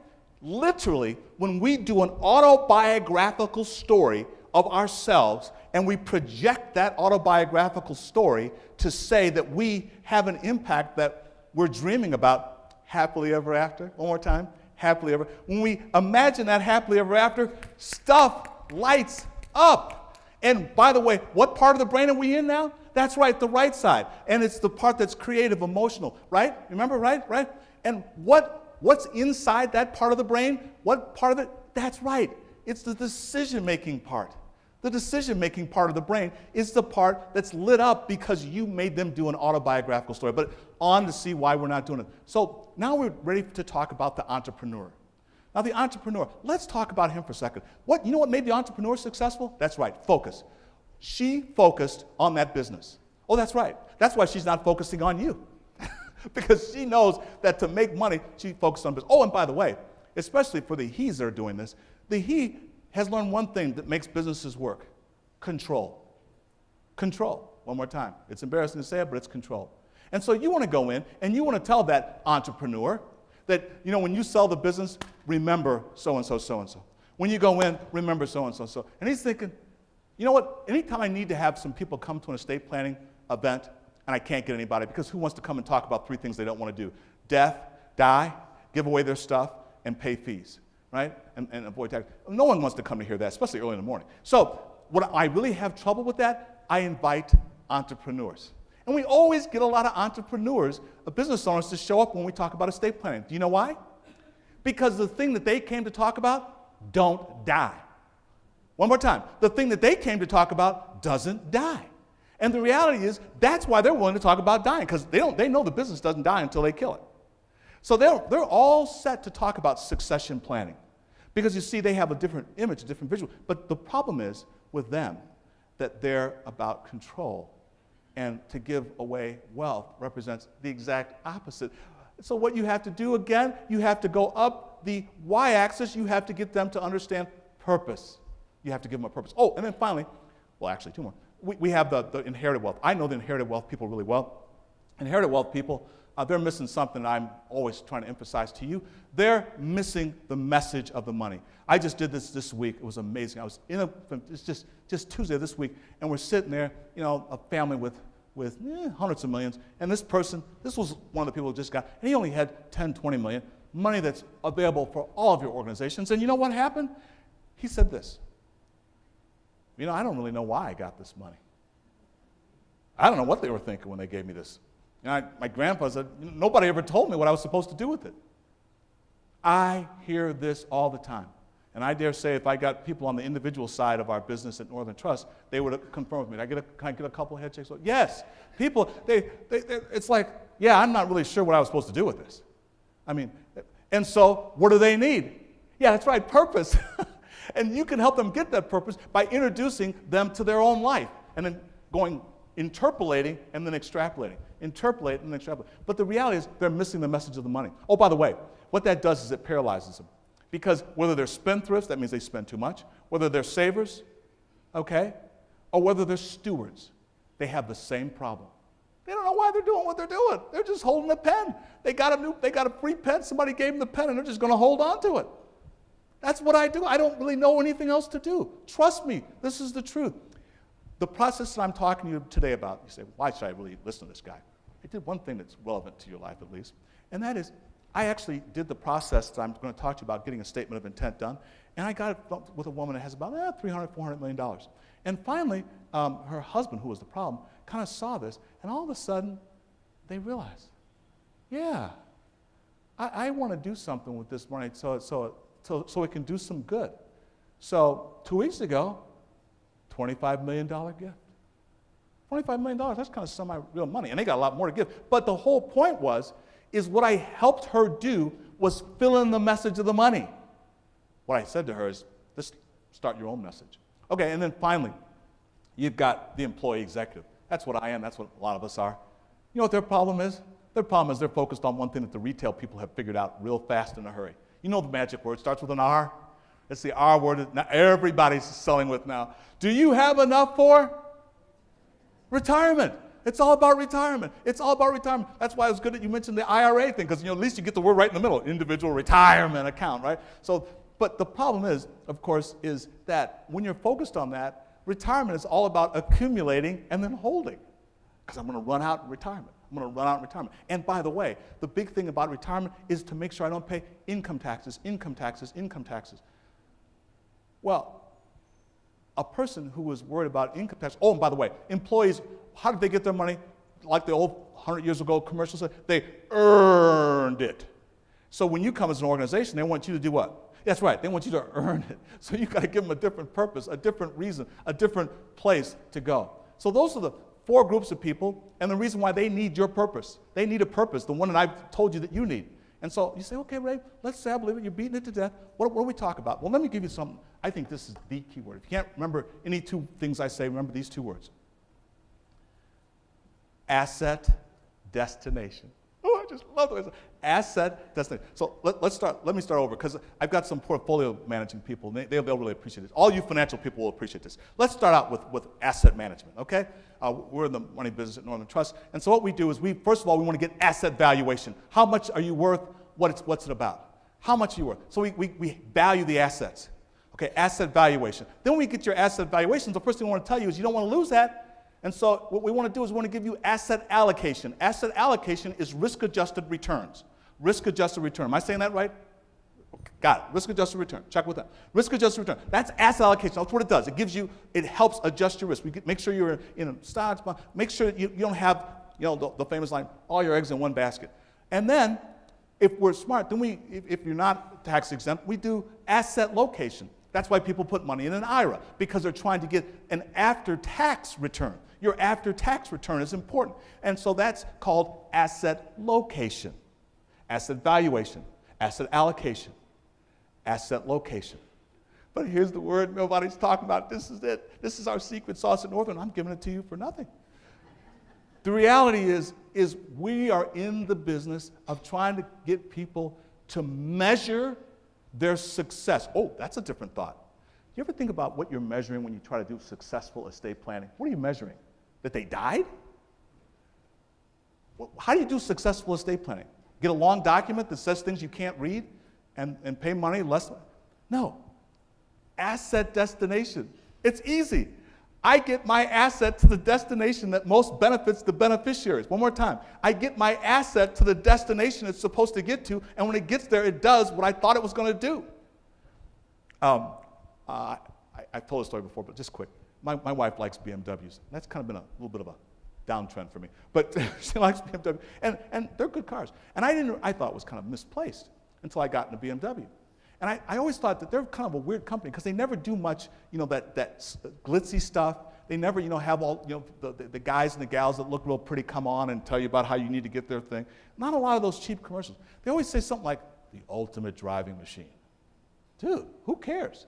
Literally, when we do an autobiographical story of ourselves, and we project that autobiographical story to say that we have an impact that we're dreaming about, happily ever after. One more time, happily ever. When we imagine that happily ever after, stuff lights up. And by the way, what part of the brain are we in now? That's right, the right side. And it's the part that's creative, emotional, right? Remember, right? And what's inside that part of the brain? What part of it? That's right. It's the decision-making part. The decision-making part of the brain is the part that's lit up because you made them do an autobiographical story. But on to see why we're not doing it. So now we're ready to talk about the entrepreneur. Now the entrepreneur, let's talk about him for a second. You know what made the entrepreneur successful? That's right, focus. She focused on that business. Oh, that's right. That's why she's not focusing on you. Because she knows that to make money, she focused on business. Oh, and by the way, especially for the he's that are doing this, the he has learned one thing that makes businesses work: control. Control. One more time. It's embarrassing to say it, but it's control. And so you want to go in and you want to tell that entrepreneur that, when you sell the business, remember so-and-so, so-and-so. When you go in, remember so-and-so, so. And he's thinking, you know what? Anytime I need to have some people come to an estate planning event and I can't get anybody, because who wants to come and talk about 3 things they don't want to do? Death, die, give away their stuff, and pay fees. Right? And avoid tax. No one wants to come to hear that, especially early in the morning. So when I really have trouble with that, I invite entrepreneurs. And we always get a lot of entrepreneurs, business owners, to show up when we talk about estate planning. Do you know why? Because the thing that they came to talk about don't die. One more time. The thing that they came to talk about doesn't die. And the reality is that's why they're willing to talk about dying, because they know the business doesn't die until they kill it. So they're all set to talk about succession planning, because you see they have a different image, a different visual. But the problem is with them that they're about control, and to give away wealth represents the exact opposite. So what you have to do again, you have to go up the y-axis. You have to get them to understand purpose. You have to give them a purpose. Oh, and then finally, well, actually 2 more. We have the inherited wealth. I know the inherited wealth people really well. Inherited wealth people, they're missing something that I'm always trying to emphasize to you. They're missing the message of the money. I just did this week. It was amazing. I was it's just Tuesday this week, and we're sitting there, a family with hundreds of millions, and this was one of the people who just got, and he only had 10, 20 million, money that's available for all of your organizations. And you know what happened? He said this: I don't really know why I got this money. I don't know what they were thinking when they gave me this. My grandpa said, nobody ever told me what I was supposed to do with it. I hear this all the time. And I dare say if I got people on the individual side of our business at Northern Trust, they would have confirmed with me. Can I get a couple of head shakes? Yes. People, it's like, yeah, I'm not really sure what I was supposed to do with this. And so what do they need? Yeah, that's right, purpose. And you can help them get that purpose by introducing them to their own life and then interpolating and then extrapolating. interpolate and extrapolate. But the reality is they're missing the message of the money. Oh, by the way, what that does is it paralyzes them. Because whether they're spendthrifts, that means they spend too much, whether they're savers, okay, or whether they're stewards, they have the same problem. They don't know why they're doing what they're doing. They're just holding a pen. They got a free pen. Somebody gave them the pen, and they're just going to hold on to it. That's what I do. I don't really know anything else to do. Trust me, this is the truth. The process that I'm talking to you today about, you say, why should I really listen to this guy? I did one thing that's relevant to your life at least, and that is I actually did the process that I'm going to talk to you about, getting a statement of intent done, and I got it with a woman that has about $300, $400 million. And finally, her husband, who was the problem, kind of saw this, and all of a sudden, they realized, yeah, I want to do something with this money so it can do some good. So 2 weeks ago, $25 million gift. $25 million, that's kind of semi-real money, and they got a lot more to give. But the whole point is what I helped her do was fill in the message of the money. What I said to her is, just start your own message. Okay, and then finally, you've got the employee executive. That's what I am, that's what a lot of us are. You know what their problem is? Their problem is they're focused on one thing that the retail people have figured out real fast in a hurry. You know the magic word starts with an R? It's the R word that now everybody's selling with now. Do you have enough for? Retirement. It's all about retirement. It's all about retirement. That's why it was good that you mentioned the IRA thing, because at least you get the word right in the middle, individual retirement account, right? So, but the problem is, of course, is that when you're focused on that, retirement is all about accumulating and then holding. Because I'm going to run out in retirement. I'm going to run out in retirement. And by the way, the big thing about retirement is to make sure I don't pay income taxes, income taxes, income taxes. Well, a person who was worried about income tax, oh, and by the way, employees, how did they get their money? Like the old 100 years ago commercial said, they earned it. So when you come as an organization, they want you to do what? That's right, they want you to earn it. So you've got to give them a different purpose, a different reason, a different place to go. So those are the 4 groups of people, and the reason why they need your purpose. They need a purpose, the one that I've told you that you need. And so you say, okay, Ray, let's say I believe it. You're beating it to death. What do we talk about? Well, let me give you something. I think this is the key word. If you can't remember any 2 things I say, remember these 2 words. Asset, destination. Oh, I just love the way it's asset, destination. So let's start. Let me start over, because I've got some portfolio managing people, and they'll really appreciate this. All you financial people will appreciate this. Let's start out with asset management, okay? We're in the money business at Northern Trust, and so what we do is first of all, we want to get asset valuation. How much are you worth? What's it about? How much are you worth? So we value the assets. Okay, asset valuation. Then when we get your asset valuation, the first thing I want to tell you is you don't want to lose that. And so what we want to do is we want to give you asset allocation. Asset allocation is risk-adjusted returns. Risk-adjusted return. Am I saying that right? Okay, got it. Risk-adjusted return. Check with that. Risk-adjusted return. That's asset allocation. That's what it does. It helps adjust your risk. Make sure you're in stocks. Make sure you don't have, the famous line, all your eggs in one basket. And then, if we're smart, then if you're not tax exempt, we do asset location. That's why people put money in an IRA, because they're trying to get an after-tax return. Your after-tax return is important. And so that's called asset location, asset valuation, asset allocation, asset location. But here's the word nobody's talking about. This is it. This is our secret sauce at Northern. I'm giving it to you for nothing. The reality is we are in the business of trying to get people to measure their success. Oh, that's a different thought. You ever think about what you're measuring when you try to do successful estate planning? What are you measuring? That they died? How do you do successful estate planning? Get a long document that says things you can't read and pay money less? No. Asset destination. It's easy. I get my asset to the destination that most benefits the beneficiaries. One more time. I get my asset to the destination it's supposed to get to, and when it gets there, it does what I thought it was going to do. I've told a story before, but just quick. My wife likes BMWs. That's kind of been a little bit of a downtrend for me. But she likes BMW, and they're good cars. And I thought it was kind of misplaced until I got into BMW. And I always thought that they're kind of a weird company because they never do much, that glitzy stuff. They never, have all, the guys and the gals that look real pretty come on and tell you about how you need to get their thing. Not a lot of those cheap commercials. They always say something like, the ultimate driving machine. Dude, who cares?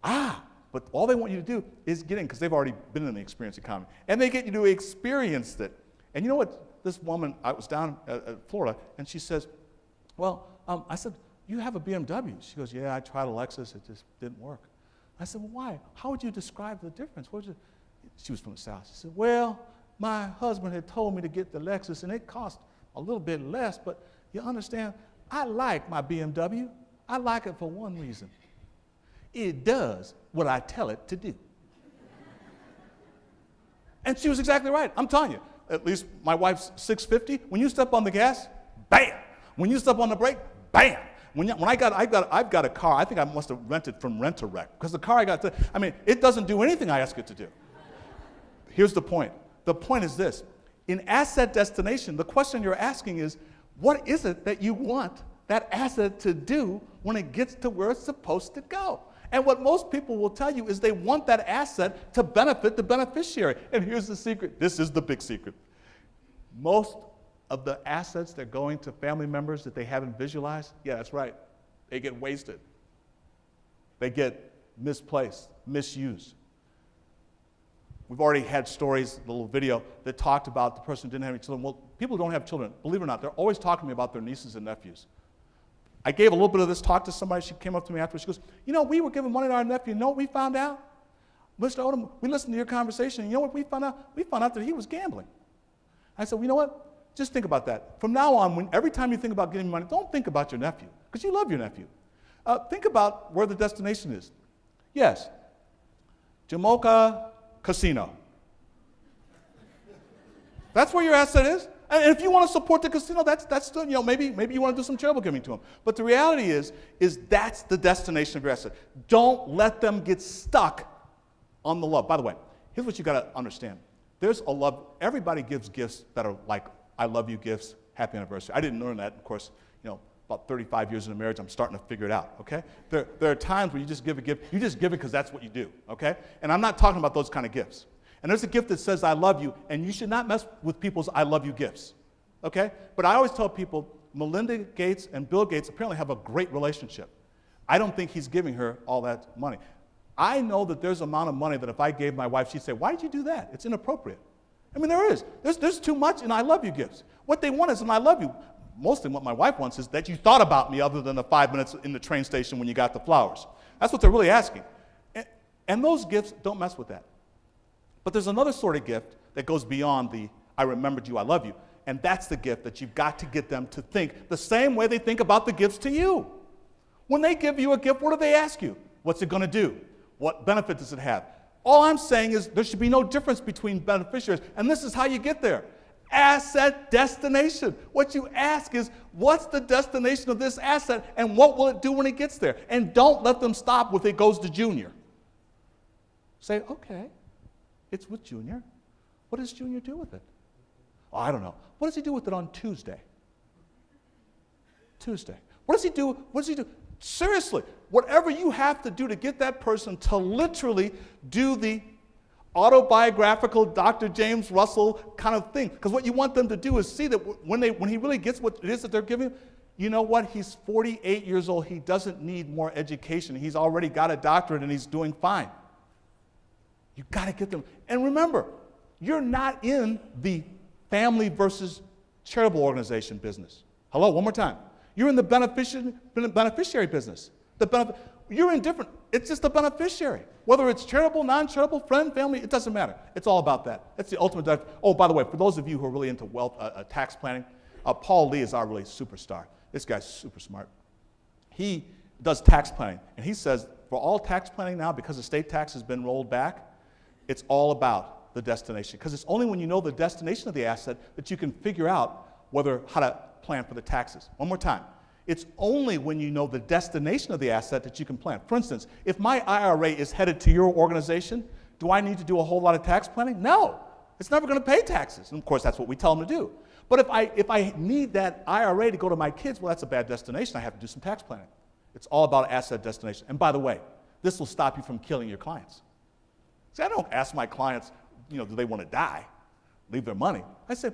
But all they want you to do is get in, because they've already been in the experience economy. And they get you to experience it. And you know what this woman, I was down at Florida, and she says, well, I said, you have a BMW. She goes, yeah, I tried a Lexus. It just didn't work. I said, well, why? How would you describe the difference? She was from the South. She said, well, my husband had told me to get the Lexus, and it cost a little bit less, but you understand, I like my BMW. I like it for one reason. It does what I tell it to do. And she was exactly right. I'm telling you, at least my wife's 650. When you step on the gas, bam. When you step on the brake, bam. I've got a car. I think I must have rented from Rent-A-Wreck, because the car it doesn't do anything I ask it to do. Here's the point. The point is this. In asset destination, the question you're asking is, what is it that you want that asset to do when it gets to where it's supposed to go? And what most people will tell you is they want that asset to benefit the beneficiary. And here's the secret. This is the big secret. Most of the assets that are going to family members that they haven't visualized, yeah, that's right, they get wasted. They get misplaced, misused. We've already had stories, the little video, that talked about the person who didn't have any children. Well, people who don't have children, believe it or not, they're always talking to me about their nieces and nephews. I gave a little bit of this talk to somebody. She came up to me afterwards. She goes, we were giving money to our nephew. You know what we found out? Mr. Odom, we listened to your conversation. You know what we found out? We found out that he was gambling. I said, well, you know what? Just think about that. From now on, every time you think about getting money, don't think about your nephew, because you love your nephew. Think about where the destination is. Yes, Jamocha Casino. That's where your asset is. And if you want to support the casino, that's still, maybe you want to do some charitable giving to them. But the reality is that's the destination of your asset. Don't let them get stuck on the love. By the way, here's what you got to understand. There's a love. Everybody gives gifts that are like, I love you gifts, happy anniversary. I didn't learn that, of course, about 35 years into marriage, I'm starting to figure it out, okay? There are times where you just give a gift, you just give it because that's what you do, okay? And I'm not talking about those kind of gifts. And there's a gift that says I love you, and you should not mess with people's I love you gifts, okay? But I always tell people, Melinda Gates and Bill Gates apparently have a great relationship. I don't think he's giving her all that money. I know that there's an amount of money that if I gave my wife, she'd say, why did you do that? It's inappropriate. I mean, there is. There's too much in I love you gifts. What they want is an I love you. Mostly what my wife wants is that you thought about me other than the 5 minutes in the train station when you got the flowers. That's what they're really asking. And those gifts, don't mess with that. But there's another sort of gift that goes beyond the I remembered you, I love you. And that's the gift that you've got to get them to think the same way they think about the gifts to you. When they give you a gift, what do they ask you? What's it going to do? What benefit does it have? All I'm saying is there should be no difference between beneficiaries. And this is how you get there. Asset destination. What you ask is, what's the destination of this asset and what will it do when it gets there? And don't let them stop with it goes to Junior. Say, okay, it's with Junior. What does Junior do with it? Oh, I don't know. What does he do with it on Tuesday? Tuesday. What does he do? What does he do? Seriously, whatever you have to do to get that person to literally do the autobiographical Dr. James Russell kind of thing. Because what you want them to do is see that when he really gets what it is that they're giving, you know what? He's 48 years old. He doesn't need more education. He's already got a doctorate and he's doing fine. You got to get them. And remember, you're not in the family versus charitable organization business. Hello, one more time. You're in the beneficiary business. You're indifferent. It's just a beneficiary. Whether it's charitable, non-charitable, friend, family, it doesn't matter. It's all about that. That's the ultimate. Oh, by the way, for those of you who are really into wealth, tax planning, Paul Lee is our really superstar. This guy's super smart. He does tax planning, and he says for all tax planning now, because the state tax has been rolled back, it's all about the destination. Because it's only when you know the destination of the asset that you can figure out how to plan for the taxes. One more time. It's only when you know the destination of the asset that you can plan. For instance, if my IRA is headed to your organization, do I need to do a whole lot of tax planning? No. It's never going to pay taxes. And of course, that's what we tell them to do. But if I need that IRA to go to my kids, well, that's a bad destination. I have to do some tax planning. It's all about asset destination. And by the way, this will stop you from killing your clients. See, I don't ask my clients, do they want to die, leave their money. I say,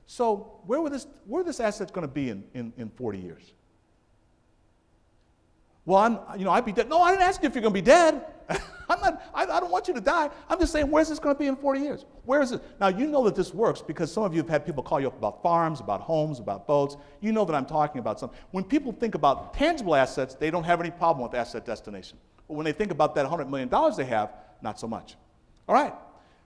so where this asset going to be in 40 years? Well, I'd be dead. No, I didn't ask you if you're going to be dead. I don't want you to die. I'm just saying, where's this going to be in 40 years? Where is it? Now, you know that this works because some of you have had people call you up about farms, about homes, about boats. You know that I'm talking about something. When people think about tangible assets, they don't have any problem with asset destination. But when they think about that $100 million they have, not so much. All right.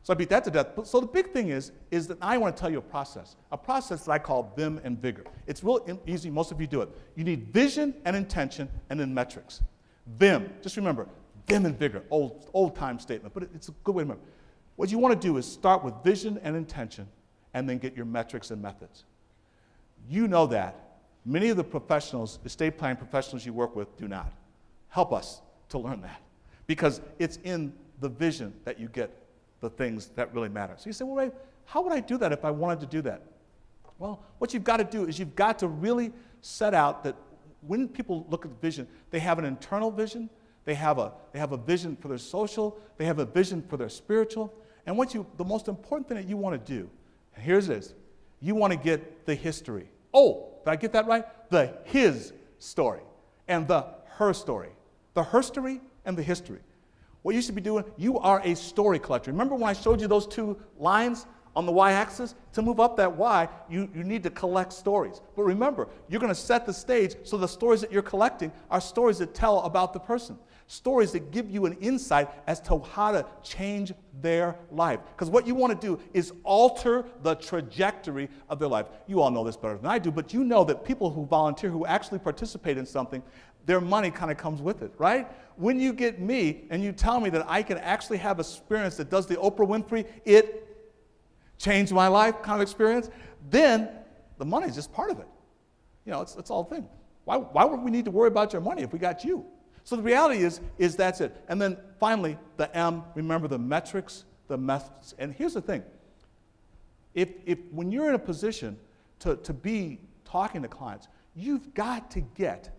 So I beat that to death. So the big thing is that I want to tell you a process that I call Vim and Vigor. It's real easy. Most of you do it. You need vision and intention and then metrics. Vim, just remember, Vim and Vigor, old time statement, but it's a good way to remember. What you want to do is start with vision and intention and then get your metrics and methods. You know that. Many of the professionals, estate planning professionals you work with do not. Help us to learn that because it's in the vision that you get the things that really matter. So you say, well, Ray, how would I do that if I wanted to do that? Well, what you've got to do is you've got to really set out that when people look at the vision, they have an internal vision, they have a vision for their social, they have a vision for their spiritual, and the most important thing that you want to do, and here's this, you want to get the history. Oh, did I get that right? The his story and the her story. The her story and the history. What you should be doing, you are a story collector. Remember when I showed you those two lines on the y-axis? To move up that y, you need to collect stories. But remember, you're going to set the stage so the stories that you're collecting are stories that tell about the person. Stories that give you an insight as to how to change their life. Because what you want to do is alter the trajectory of their life. You all know this better than I do, but you know that people who volunteer, who actually participate in something, their money kind of comes with it, right? When you get me and you tell me that I can actually have experience that does the Oprah Winfrey, it changed my life kind of experience, then the money's just part of it. You know, it's all the thing. Why would we need to worry about your money if we got you? So the reality is that's it. And then finally, the M, remember the metrics, the methods. And here's the thing. If when you're in a position to be talking to clients, you've got to get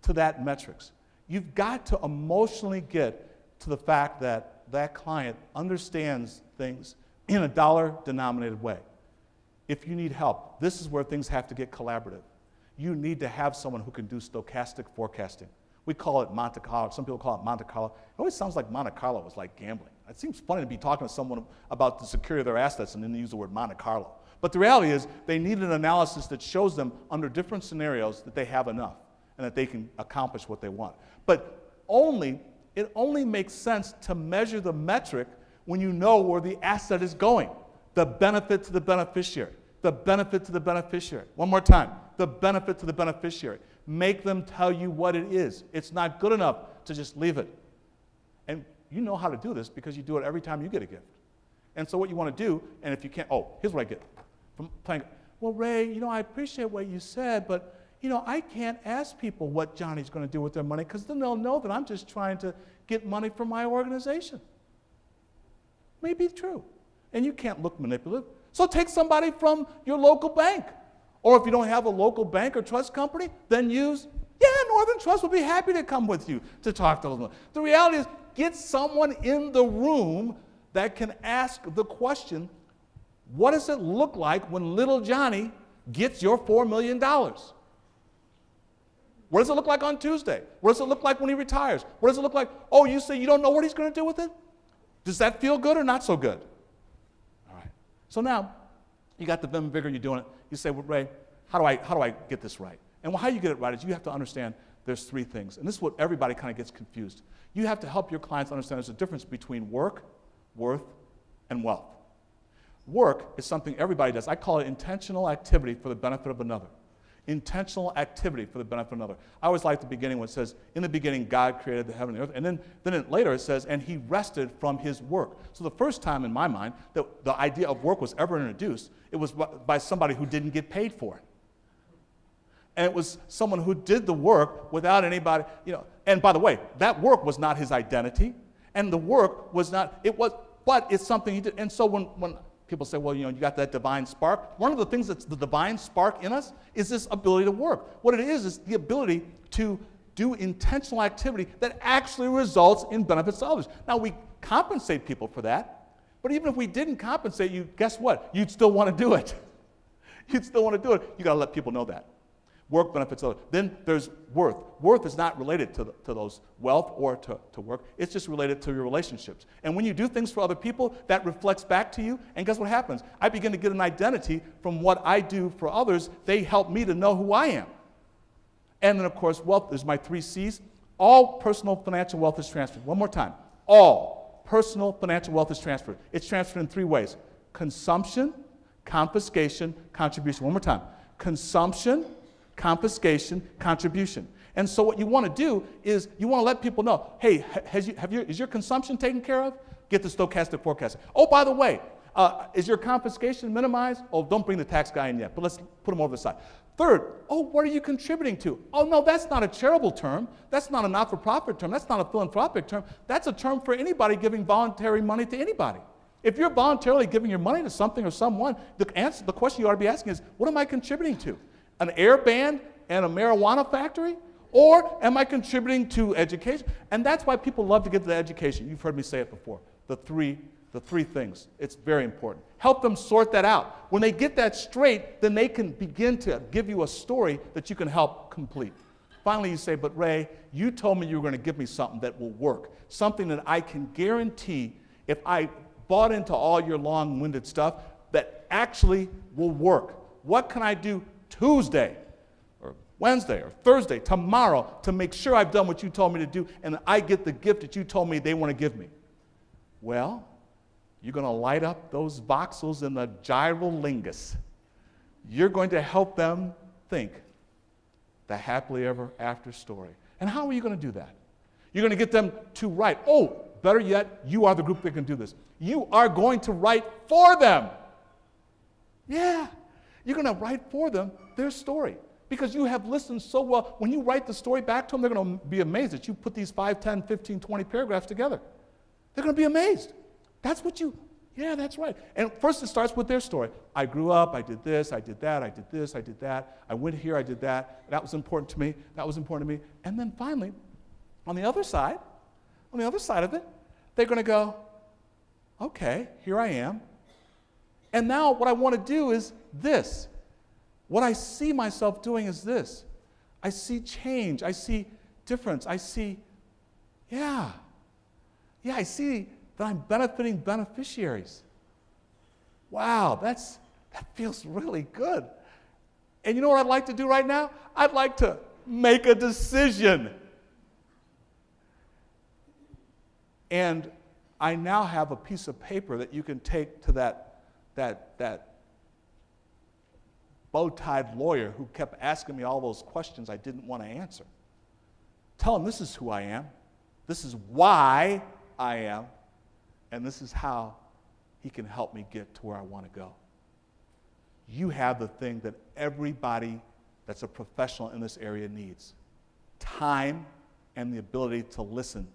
to that metrics. You've got to emotionally get to the fact that that client understands things in a dollar-denominated way. If you need help, this is where things have to get collaborative. You need to have someone who can do stochastic forecasting. We call it Monte Carlo. Some people call it Monte Carlo. It always sounds like Monte Carlo is like gambling. It seems funny to be talking to someone about the security of their assets and then use the word Monte Carlo. But the reality is they need an analysis that shows them under different scenarios that they have enough and that they can accomplish what they want. But it only makes sense to measure the metric when you know where the asset is going. The benefit to the beneficiary. The benefit to the beneficiary. One more time. The benefit to the beneficiary. Make them tell you what it is. It's not good enough to just leave it. And you know how to do this because you do it every time you get a gift. And so what you want to do, and if you can't, here's what I get from playing. Well, Ray, I appreciate what you said, but I can't ask people what Johnny's going to do with their money because then they'll know that I'm just trying to get money from my organization. Maybe true. And you can't look manipulative. So take somebody from your local bank. Or if you don't have a local bank or trust company, then use, Northern Trust will be happy to come with you to talk to them. The reality is, get someone in the room that can ask the question, what does it look like when little Johnny gets your $4 million? What does it look like on Tuesday? What does it look like when he retires? What does it look like? Oh, you say you don't know what he's going to do with it? Does that feel good or not so good? All right. So now, you got the vim and vigor, you're doing it. You say, well, Ray, how do I get this right? And how you get it right is you have to understand there's three things. And this is what everybody kind of gets confused. You have to help your clients understand there's a difference between work, worth, and wealth. Work is something everybody does. I call it intentional activity for the benefit of another. Intentional activity for the benefit of another. I always like the beginning when it says, in the beginning, God created the heaven and the earth. And then later it says, and he rested from his work. So the first time in my mind that the idea of work was ever introduced, it was by somebody who didn't get paid for it. And it was someone who did the work without anybody, And by the way, that work was not his identity. And the work was not, but it's something he did. And so when people say, well, you got that divine spark. One of the things that's the divine spark in us is this ability to work. What it is the ability to do intentional activity that actually results in benefits to others. Now, we compensate people for that, but even if we didn't compensate you, guess what? You'd still want to do it. You'd still want to do it. You got to let people know that. Work benefits others. Then there's worth. Worth is not related to those wealth or to work. It's just related to your relationships. And when you do things for other people, that reflects back to you. And guess what happens? I begin to get an identity from what I do for others. They help me to know who I am. And then, of course, wealth is my 3 C's. All personal financial wealth is transferred. One more time. All personal financial wealth is transferred. It's transferred in 3 ways. Consumption, confiscation, contribution. One more time. Consumption, confiscation, contribution. And so what you want to do is you want to let people know, hey, is your consumption taken care of? Get the stochastic forecasting. Oh, by the way, is your confiscation minimized? Oh, don't bring the tax guy in yet, but let's put him over the side. Third, oh, what are you contributing to? Oh, no, that's not a charitable term. That's not a not-for-profit term. That's not a philanthropic term. That's a term for anybody giving voluntary money to anybody. If you're voluntarily giving your money to something or someone, the question you ought to be asking is, what am I contributing to? An air band and a marijuana factory? Or am I contributing to education? And that's why people love to get to the education. You've heard me say it before. The three things. It's very important. Help them sort that out. When they get that straight, then they can begin to give you a story that you can help complete. Finally, you say, but Ray, you told me you were going to give me something that will work, something that I can guarantee if I bought into all your long-winded stuff that actually will work. What can I do Tuesday or Wednesday or Thursday, tomorrow, to make sure I've done what you told me to do and I get the gift that you told me they want to give me? Well, you're going to light up those voxels in the gyrolingus. You're going to help them think the happily ever after story. And how are you going to do that? You're going to get them to write. Oh, better yet, you are the group that can do this. You are going to write for them. Yeah, you're going to write for them their story because you have listened so well. When you write the story back to them, they're going to be amazed that you put these 5, 10, 15, 20 paragraphs together. They're going to be amazed. That's what yeah, that's right. And first it starts with their story. I grew up, I did this, I did that, I did this, I did that. I went here, I did that. That was important to me. That was important to me. And then finally, on the other side of it, they're going to go, okay, here I am. And now what I want to do is this. What I see myself doing is this. I see change. I see difference. I see, I see that I'm benefiting beneficiaries. Wow, that feels really good. And you know what I'd like to do right now? I'd like to make a decision. And I now have a piece of paper that you can take to that bow-tied lawyer who kept asking me all those questions I didn't want to answer. Tell him this is who I am, this is why I am, and this is how he can help me get to where I want to go. You have the thing that everybody that's a professional in this area needs: time and the ability to listen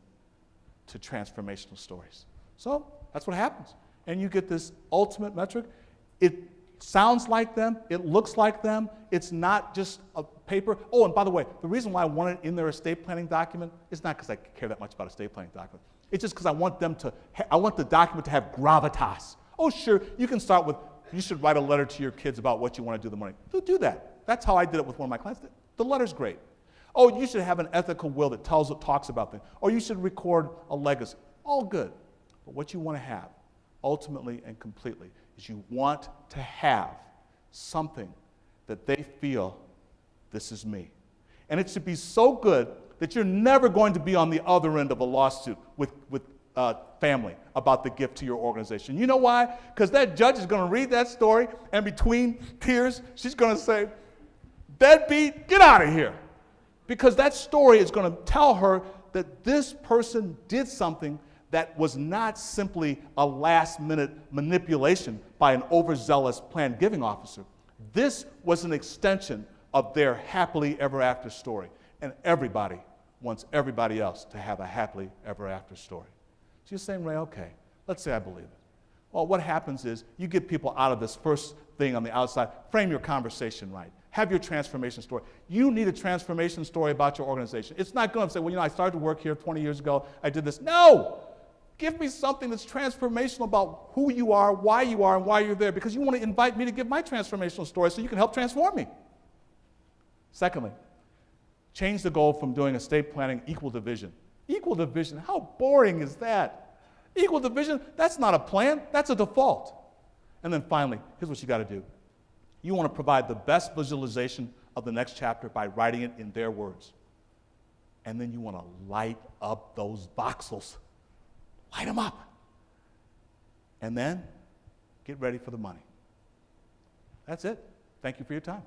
to transformational stories. So that's what happens. And you get this ultimate metric. It sounds like them. It looks like them. It's not just a paper. Oh, and by the way, the reason why I want it in their estate planning document is not because I care that much about estate planning document. It's just because I want the document to have gravitas. Oh, sure, you can start with, you should write a letter to your kids about what you want to do with the money. Do that. That's how I did it with one of my clients. The letter's great. Oh, you should have an ethical will that talks about things. Or you should record a legacy. All good. But what you want to have, ultimately and completely, is you want to have something that they feel, this is me. And it should be so good that you're never going to be on the other end of a lawsuit with family about the gift to your organization. You know why? Because that judge is going to read that story, and between tears, she's going to say, deadbeat, get out of here. Because that story is going to tell her that this person did something that was not simply a last-minute manipulation by an overzealous plan giving officer. This was an extension of their happily ever after story. And everybody wants everybody else to have a happily ever after story. So you're saying, Ray, okay, let's say I believe it. Well, what happens is you get people out of this first thing on the outside. Frame your conversation right. Have your transformation story. You need a transformation story about your organization. It's not going to say, well, I started to work here 20 years ago. I did this. No! Give me something that's transformational about who you are, and why you're there, because you want to invite me to give my transformational story so you can help transform me. Secondly, change the goal from doing estate planning equal division. Equal division, how boring is that? Equal division, that's not a plan, that's a default. And then finally, here's what you got to do. You want to provide the best visualization of the next chapter by writing it in their words. And then you want to light up those voxels. Light them up. And then get ready for the money. That's it. Thank you for your time.